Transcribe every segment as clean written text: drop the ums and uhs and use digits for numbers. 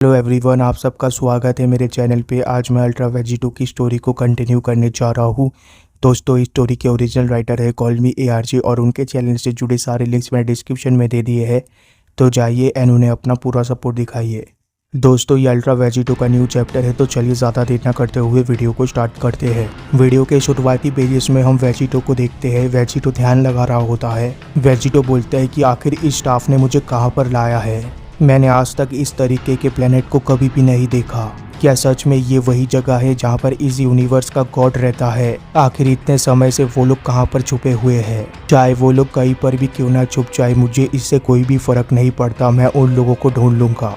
Hello everyone, आप सबका स्वागत है मेरे चैनल पे। आज मैं अल्ट्रा वेजिटो की स्टोरी को कंटिन्यू करने जा रहा हूँ। दोस्तों, इस स्टोरी के ओरिजिनल राइटर है कॉल मी ARJ और उनके चैनल से जुड़े सारे लिंक्स मैंने डिस्क्रिप्शन में दे दिए हैं। तो जाइए एंड उन्हें अपना पूरा सपोर्ट दिखाइए। दोस्तों, ये अल्ट्रा वेजिटो का न्यू चैप्टर है, तो चलिए ज़्यादा देर न करते हुए वीडियो को स्टार्ट करते हैं। वीडियो के शुरुआती पेजेस में हम वेजिटो को देखते हैं। वेजिटो ध्यान लगा रहा होता है। वेजिटो बोलता है कि आखिर इस स्टाफ ने मुझे कहाँ पर लाया है। मैंने आज तक इस तरीके के प्लेनेट को कभी भी नहीं देखा। क्या सच में ये वही जगह है जहाँ पर इस यूनिवर्स का गॉड रहता है? आखिर इतने समय से वो लोग कहाँ पर छुपे हुए हैं? चाहे वो लोग कहीं पर भी क्यों ना छुप जाए, मुझे इससे कोई भी फर्क नहीं पड़ता। मैं उन लोगों को ढूंढ लूंगा।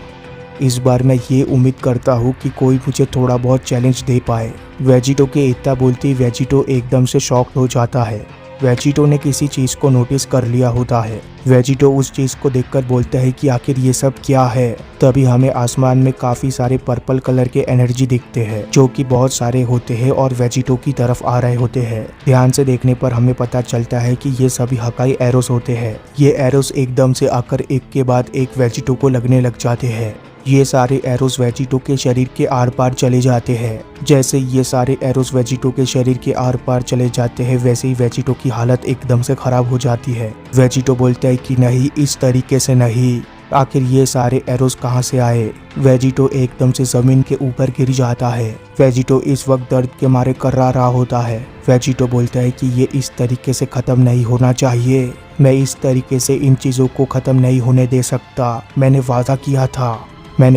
इस बार मैं ये उम्मीद करता हूँ कि कोई मुझे थोड़ा बहुत चैलेंज दे पाए। वेजिटो के इतना बोलते वेजिटो एकदम से शॉक्ड हो जाता है। वेजिटो ने किसी चीज को नोटिस कर लिया होता है। वेजिटो उस चीज को देखकर बोलता है कि आखिर ये सब क्या है। तभी हमें आसमान में काफी सारे पर्पल कलर के एनर्जी दिखते हैं, जो कि बहुत सारे होते हैं और वेजिटो की तरफ आ रहे होते हैं। ध्यान से देखने पर हमें पता चलता है कि ये सभी हकाई एरोस होते हैं। ये एरोस एकदम से आकर एक के बाद एक वेजिटो को लगने लग जाते हैं। ये सारे एरोस वेजिटो के शरीर के आर पार चले जाते हैं। जैसे ये सारे एरोस वेजिटो के शरीर के आर पार चले जाते हैं, वैसे ही वेजिटो की हालत एकदम से खराब हो जाती है। वेजिटो बोलता है कि नहीं, इस तरीके से नहीं। आखिर ये सारे एरोस कहाँ से आए? वेजिटो एकदम से जमीन के ऊपर गिर जाता है। वेजिटो इस वक्त दर्द के मारे कर्रा रहा होता है। वेजिटो बोलता है कि ये इस तरीके से खत्म नहीं होना चाहिए। मैं इस तरीके से इन चीजों को खत्म नहीं होने दे सकता। मैंने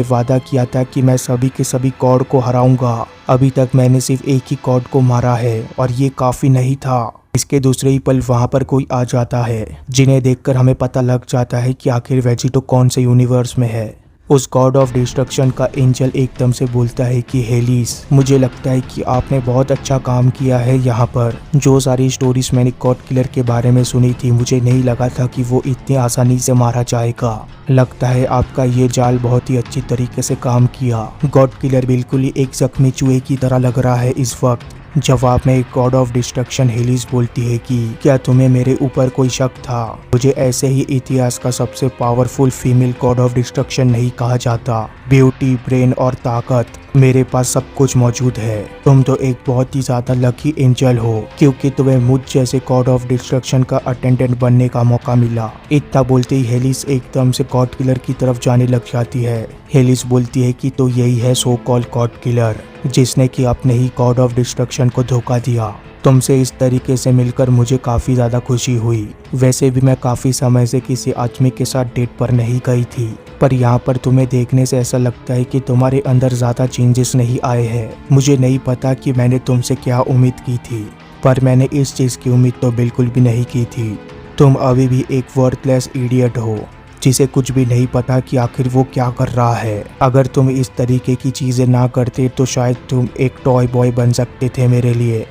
वादा किया था कि मैं सभी के सभी गॉड को हराऊंगा। अभी तक मैंने सिर्फ एक ही गॉड को मारा है और ये काफी नहीं था। इसके दूसरे ही पल वहां पर कोई आ जाता है, जिन्हें देखकर हमें पता लग जाता है कि आखिर वेजिटो कौन से यूनिवर्स में है। उस गॉड ऑफ डिस्ट्रक्शन का एंजल एकदम से बोलता है कि हेलिस, मुझे लगता है कि आपने बहुत अच्छा काम किया है यहाँ पर। जो सारी स्टोरीज मैंने गॉड किलर के बारे में सुनी थी, मुझे नहीं लगा था कि वो इतनी आसानी से मारा जाएगा। लगता है आपका ये जाल बहुत ही अच्छी तरीके से काम किया। गॉड किलर बिल्कुल ही एक जख्मी चूहे की तरह लग रहा है इस वक्त। जवाब में एक गॉड ऑफ डिस्ट्रक्शन हेलिस बोलती है कि क्या तुम्हें मेरे ऊपर कोई शक था? मुझे ऐसे ही इतिहास का सबसे powerful female God of destruction नहीं कहा जाता। ब्यूटी, ब्रेन और ताकत, मेरे पास सब कुछ मौजूद है। तुम तो एक बहुत ही ज्यादा लकी एंजल हो, क्योंकि तुम्हें मुझ जैसे गॉड ऑफ डिस्ट्रक्शन का अटेंडेंट बनने का मौका मिला। इतना बोलते ही हेलिस एकदम से गॉड किलर की तरफ जाने लग जाती है। हेलिस बोलती है कि तो यही है सो कॉल्ड गॉड किलर, जिसने कि अपने ही गॉड ऑफ डिस्ट्रक्शन को धोखा दिया। तुमसे इस तरीके से मिलकर मुझे काफी ज्यादा खुशी हुई। वैसे भी मैं काफी समय से किसी आदमी के साथ डेट पर नहीं गई थी, पर यहाँ पर तुम्हें देखने से ऐसा लगता है कि तुम्हारे अंदर ज्यादा चेंजेस नहीं आए हैं। मुझे नहीं पता कि मैंने तुमसे क्या उम्मीद की थी, पर मैंने इस चीज की उम्मीद तो बिल्कुल भी नहीं की थी। तुम अभी भी एक वर्थलेस इडियट हो, जिसे कुछ भी नहीं पता कि आखिर वो क्या कर रहा है। अगर तुम इस तरीके की चीजें ना करते तो शायद तुम एक टॉय बॉय बन सकते थे मेरे लिए।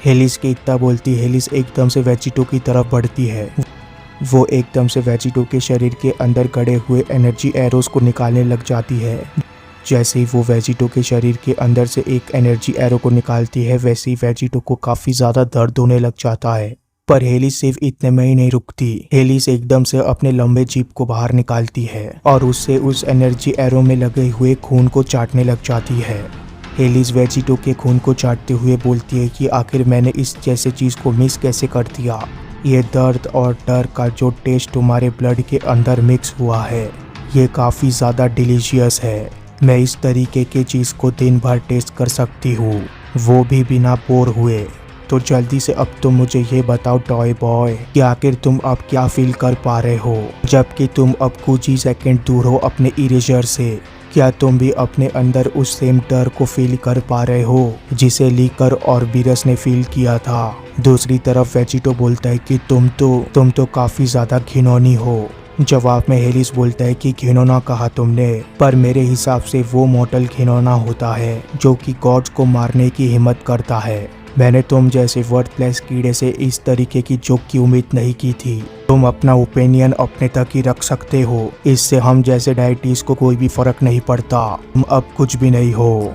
हेलिस के इतना बोलती हेलिस एकदम से वेजिटो की तरफ बढ़ती है। वो एकदम से वेजिटो के शरीर के अंदर गड़े हुए एनर्जी एरोस को निकालने लग जाती है। जैसे ही वो वेजिटो के शरीर के अंदर से एक एनर्जी एरो को निकालती है, वैसे ही वेजिटो को काफी ज्यादा दर्द होने लग जाता है। पर हेलिस सिर्फ इतने में ही नहीं रुकती। हेलिस एकदम से अपने लंबे जीभ को बाहर निकालती है और उससे उस एनर्जी एरो में लगे हुए खून को चाटने लग जाती है। हेलिस वेजिटो के खून को चाटते हुए बोलती है कि आखिर मैंने इस जैसे चीज को मिस कैसे कर दिया। ये दर्द और डर का जो टेस्ट तुम्हारे ब्लड के अंदर मिक्स हुआ है, ये काफी ज्यादा डिलीशियस है। मैं इस तरीके की चीज को दिन भर टेस्ट कर सकती हूँ, वो भी बिना बोर हुए। तो जल्दी से अब तुम मुझे ये बताओ टॉय बॉय, कि आखिर तुम अब क्या फील कर पा रहे हो, जबकि तुम अब कुछ ही सेकंड दूर हो अपने इरेजर से। क्या तुम भी अपने अंदर उस सेम डर को फील कर पा रहे हो जिसे लीकर और बीरस ने फील किया था? दूसरी तरफ वेजिटो बोलता है कि तुम तो काफी ज्यादा घिनौनी हो। जवाब में हेलिस बोलता है कि घिनौना कहा तुमने, पर मेरे हिसाब से वो मॉडल घिनौना होता है जो कि गॉड्स को मारने की हिम्मत करता है। मैंने तुम जैसे वर्थलेस कीड़े से इस तरीके की जोक की उम्मीद नहीं की थी। तुम अपना ओपिनियन अपने तक ही रख सकते हो, इससे हम जैसे डायटीज को कोई भी फर्क नहीं पड़ता। तुम अब कुछ भी नहीं हो।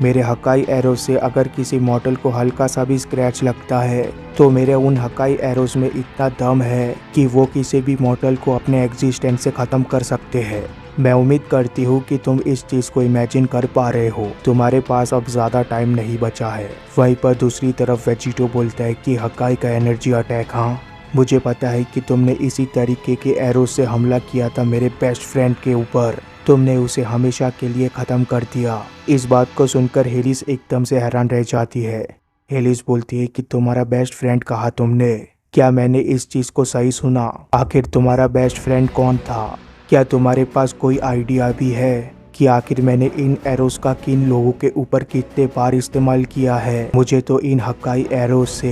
मेरे हकाई एरो से अगर किसी मॉडल को हल्का सा भी स्क्रैच लगता है, तो मेरे उन हकाई एरोस में इतना दम है कि वो किसी भी मॉडल को अपने एग्जिस्टेंस से ख़त्म कर सकते हैं। मैं उम्मीद करती हूँ कि तुम इस चीज को इमेजिन कर पा रहे हो। तुम्हारे पास अब ज्यादा टाइम नहीं बचा है। वहीं पर दूसरी तरफ वेजिटो बोलता है कि हकाई का एनर्जी अटैक, हाँ मुझे पता है कि तुमने इसी तरीके के एरो से हमला किया था मेरे बेस्ट फ्रेंड के ऊपर। तुमने उसे हमेशा के लिए खत्म कर दिया। इस बात को सुनकर हेलिस एकदम से हैरान रह जाती है। हेलिस बोलती है कि तुम्हारा बेस्ट फ्रेंड कहा तुमने? क्या मैंने इस चीज को सही सुना? आखिर तुम्हारा बेस्ट फ्रेंड कौन था? क्या तुम्हारे पास कोई आइडिया भी है कि आखिर मैंने इन एरोस का किन लोगों के ऊपर कितने बार इस्तेमाल किया है? मुझे तो इन हक्काई एरोस से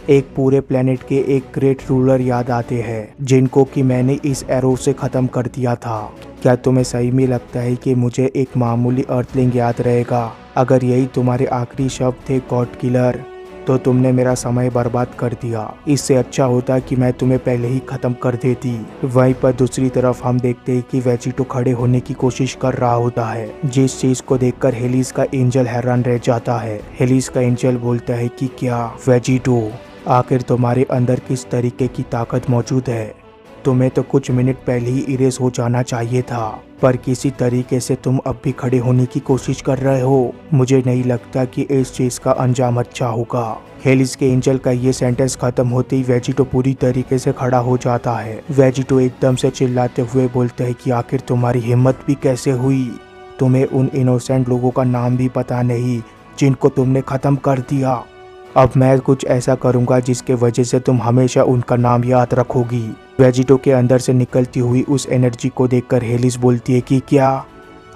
एक पूरे प्लेनेट के एक ग्रेट रूलर याद आते हैं जिनको कि मैंने इस एरो से खत्म कर दिया था। क्या तुम्हें सही में लगता है कि मुझे एक मामूली अर्थलिंग याद रहेगा? अगर यही तुम्हारे आखिरी शब्द थे गॉड किलर, तो तुमने मेरा समय बर्बाद कर दिया। इससे अच्छा होता कि मैं तुम्हें पहले ही खत्म कर देती। वहीं पर दूसरी तरफ हम देखते हैं कि वेजिटो खड़े होने की कोशिश कर रहा होता है, जिस चीज को देखकर हेलिस का एंजल हैरान रह जाता है। हेलिस का एंजल बोलता है कि क्या वेजिटो, आखिर तुम्हारे अंदर किस तरीके की ताकत मौजूद है? तुम्हें तो कुछ मिनट पहले ही इरेज हो जाना चाहिए था, पर किसी तरीके से तुम अब भी खड़े होने की कोशिश कर रहे हो। मुझे नहीं लगता कि इस चीज का अंजाम अच्छा होगा। हेलिस के एंजल का ये सेंटेंस खत्म होते ही वेजिटो पूरी तरीके से खड़ा हो जाता है। वेजिटो एकदम से चिल्लाते हुए बोलते है कि आखिर तुम्हारी हिम्मत भी कैसे हुई? तुम्हें उन इनोसेंट लोगों का नाम भी पता नहीं जिनको तुमने खत्म कर दिया। अब मैं कुछ ऐसा करूंगा जिसके वजह से तुम हमेशा उनका नाम याद रखोगी। वेजिटो के अंदर से निकलती हुई उस एनर्जी को देखकर हेलिस बोलती है कि क्या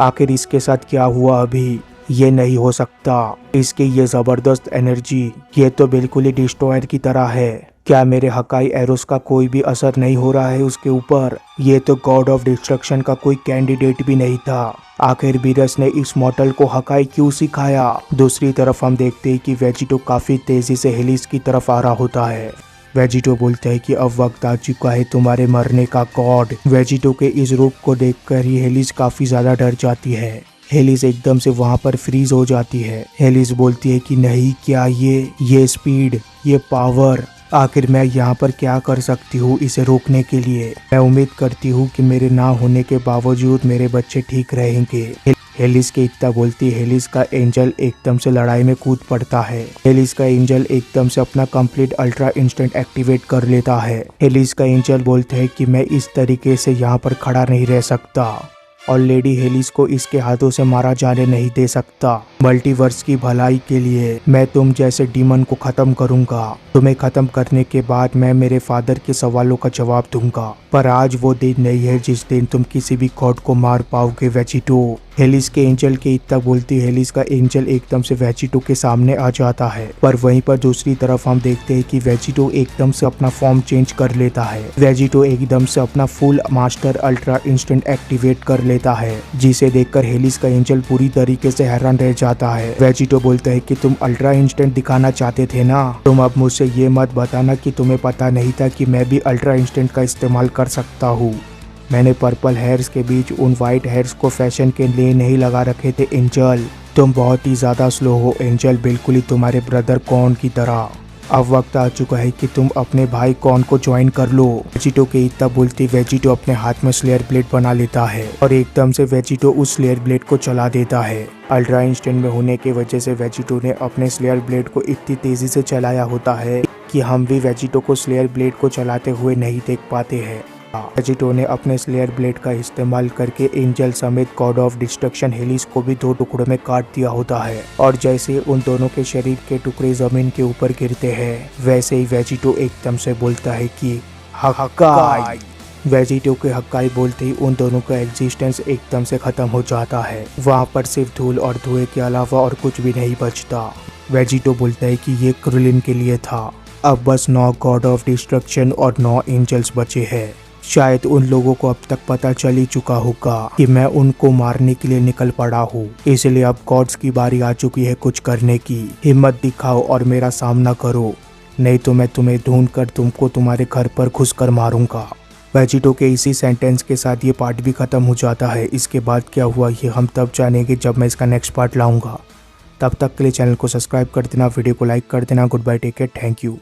आखिर इसके साथ क्या हुआ? अभी ये नहीं हो सकता। इसकी ये जबरदस्त एनर्जी, ये तो बिल्कुल ही डिस्ट्रॉयर की तरह है। क्या मेरे हकाई एरोस का कोई भी असर नहीं हो रहा है उसके ऊपर? ये तो गॉड ऑफ डिस्ट्रक्शन का कोई कैंडिडेट भी नहीं था। आखिर बीरस ने इस मॉडल को हकाई क्यों सिखाया? दूसरी तरफ हम देखते हैं कि वेजिटो काफी तेजी से हेलिस की तरफ आ रहा होता है। वेजिटो बोलता है कि अब वक्त आ चुका है तुम्हारे मरने का गॉड। वेजिटो के इस रूप को देखकर ही हेलिस काफी ज्यादा डर जाती है। हेलिस एकदम से वहां पर फ्रीज हो जाती है। हेलिस बोलती है कि नहीं, क्या ये स्पीड, ये पावर, आखिर मैं यहाँ पर क्या कर सकती हूँ इसे रोकने के लिए? मैं उम्मीद करती हूँ कि मेरे ना होने के बावजूद मेरे बच्चे ठीक रहेंगे। हेलिस के इतना बोलती हेलिस का एंजल एकदम से लड़ाई में कूद पड़ता है। हेलिस का एंजल एकदम से अपना कंप्लीट अल्ट्रा इंस्टेंट एक्टिवेट कर लेता है। हेलिस का एंजल बोलते है कि मैं इस तरीके से यहाँ पर खड़ा नहीं रह सकता और लेडी हेलिस को इसके हाथों से मारा जाने नहीं दे सकता। मल्टीवर्स की भलाई के लिए मैं तुम जैसे डीमन को खत्म करूंगा। तुम्हें खत्म करने के बाद मैं मेरे फादर के सवालों का जवाब दूंगा, पर आज वो दिन नहीं है जिस दिन तुम किसी भी गॉड को मार पाओगे वेजिटो। हेलिस के एंजल के इतना बोलती हेलिस का एंजल एकदम से वेजिटो के सामने आ जाता है, पर वहीं पर दूसरी तरफ हम देखते हैं कि वेजिटो एकदम से अपना फॉर्म चेंज कर लेता है। वेजिटो एकदम से अपना full master ultra instant activate कर लेता है, जिसे देखकर हेलिस का एंजल पूरी तरीके से हैरान रह जाता है। वेजिटो बोलता है कि तुम अल्ट्रा इंस्टेंट दिखाना चाहते थे ना, तुम अब मुझसे ये मत बताना कि तुम्हें पता नहीं था कि मैं भी अल्ट्रा इंस्टेंट का इस्तेमाल कर सकता हूँ। मैंने पर्पल हेयर्स के बीच उन वाइट हेयर्स को फैशन के लिए नहीं लगा रखे थे एंजल। तुम बहुत ही ज्यादा स्लो हो एंजल, बिल्कुल ही तुम्हारे ब्रदर कॉर्न की तरह। अब वक्त आ चुका है कि तुम अपने भाई कॉर्न को ज्वाइन कर लो। वेजिटो के इतना बोलती वेजिटो अपने हाथ में स्लेयर ब्लेड बना लेता है और एकदम से वेजिटो उस स्लेयर ब्लेड को चला देता है। अल्ट्रा इंस्टेंट में होने की वजह से वेजिटो ने अपने स्लेयर ब्लेड को इतनी तेजी से चलाया होता है कि हम भी वेजिटो को स्लेयर ब्लेड को चलाते हुए नहीं देख पाते हैं। वेजिटो ने अपने स्लेयर ब्लेड का इस्तेमाल करके एंजल समेत गॉड ऑफ डिस्ट्रक्शन हेलिस को भी 2 टुकड़ों में काट दिया होता है, और जैसे उन दोनों के शरीर के टुकड़े जमीन के ऊपर गिरते हैं वैसे ही वेजिटो एकदम से बोलता है कि हक्काई। वेजिटो के हक्काई बोलते ही उन दोनों का एग्जिस्टेंस एकदम से खत्म हो जाता है। वहाँ पर सिर्फ धूल और धुएं के अलावा और कुछ भी नहीं बचता। वेजिटो बोलता है कि ये क्रुलिन के लिए था। अब बस 9 गॉड ऑफ डिस्ट्रक्शन और 9 एंजल्स बचे हैं। शायद उन लोगों को अब तक पता चल ही चुका होगा कि मैं उनको मारने के लिए निकल पड़ा हूँ, इसलिए अब गॉड्स की बारी आ चुकी है कुछ करने की। हिम्मत दिखाओ और मेरा सामना करो, नहीं तो मैं तुम्हें ढूंढकर तुमको तुम्हारे घर पर घुसकर मारूंगा। वेजिटो के इसी सेंटेंस के साथ ये पार्ट भी खत्म हो जाता है। इसके बाद क्या हुआ ये हम तब जानेंगे जब मैं इसका नेक्स्ट पार्ट लाऊंगा। तब तक के लिए चैनल को सब्सक्राइब कर देना, वीडियो को लाइक कर देना। Goodbye, take care, thank you.